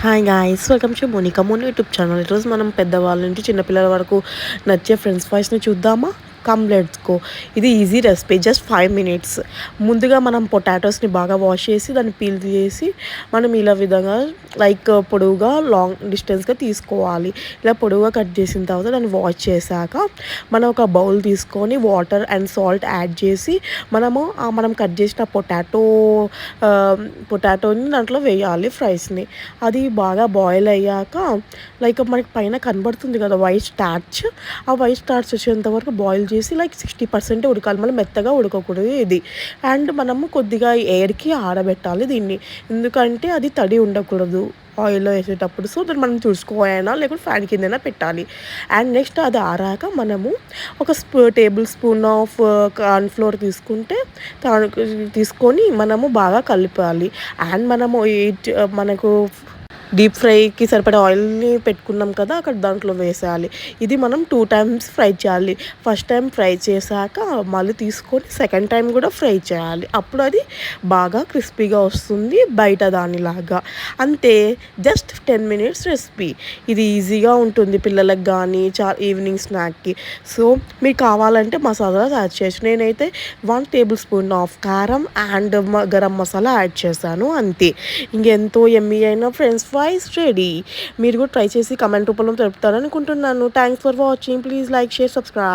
Hi guys, welcome to Monika Moni YouTube channel. ఈరోజు మనం పెద్దవాళ్ళ నుంచి చిన్నపిల్లల వరకు నచ్చే ఫ్రెంచ్ ఫ్రైస్ని చూద్దామా? Come let's go. ఇది ఈజీ రెసిపీ, జస్ట్ 5 minutes. ముందుగా మనం పొటాటోస్ని బాగా వాష్ చేసి దాన్ని పీల్ చేసి మనం ఇలా విధంగా పొడవుగా లాంగ్ డిస్టెన్స్గా తీసుకోవాలి. ఇలా పొడవుగా కట్ చేసిన తర్వాత దాన్ని వాష్ చేశాక మనం ఒక బౌల్ తీసుకొని వాటర్ అండ్ సాల్ట్ యాడ్ చేసి మనం కట్ చేసిన పొటాటోని దాంట్లో వేయాలి ఫ్రైస్ని. అది బాగా బాయిల్ అయ్యాక మనకి పైన కనబడుతుంది కదా వైట్ స్టార్చ్, ఆ వైట్ స్టార్చ్ వచ్చేంత వరకు బాయిల్ చేసి 60% ఉడకాలి. మళ్ళీ మెత్తగా ఉడకకూడదు ఇది. అండ్ మనము కొద్దిగా ఎయిర్కి ఆరబెట్టాలి దీన్ని, ఎందుకంటే అది తడి ఉండకూడదు ఆయిల్లో వేసేటప్పుడు. సో దాన్ని మనం చూసుకోవాలైనా లేకుంటే ఫ్యాన్ కిందైనా పెట్టాలి. అండ్ నెక్స్ట్ అది ఆరాక మనము ఒక టేబుల్ స్పూన్ ఆఫ్ కార్న్ఫ్లోర్ తీసుకొని మనము బాగా కలిపాలి. అండ్ మనకు డీప్ ఫ్రైకి సరిపడే ఆయిల్ని పెట్టుకున్నాం కదా, అక్కడ దాంట్లో వేసేయాలి. ఇది మనం 2 times ఫ్రై చేయాలి. ఫస్ట్ టైం ఫ్రై చేశాక మళ్ళీ తీసుకొని సెకండ్ టైం కూడా ఫ్రై చేయాలి. అప్పుడు అది బాగా క్రిస్పీగా వస్తుంది బయట దానిలాగా. అంతే, జస్ట్ 10 minutes రెసిపీ. ఇది ఈజీగా ఉంటుంది పిల్లలకు కానీ ఈవినింగ్ స్నాక్కి. సో మీకు కావాలంటే మసాలా యాడ్ చేయొచ్చు. నేనైతే 1 tablespoon ఆఫ్ కారం అండ్ గరం మసాలా యాడ్ చేశాను, అంతే. ఇంకెంతో యమ్మీ అయిన ఫ్రెంచ్ ఫ్రైస్ రెడీ. మీరు కూడా ట్రై చేసి కమెంట్ రూపంలో తెలుపుతారనుకుంటున్నాను. Thanks for watching. Please like, share, subscribe.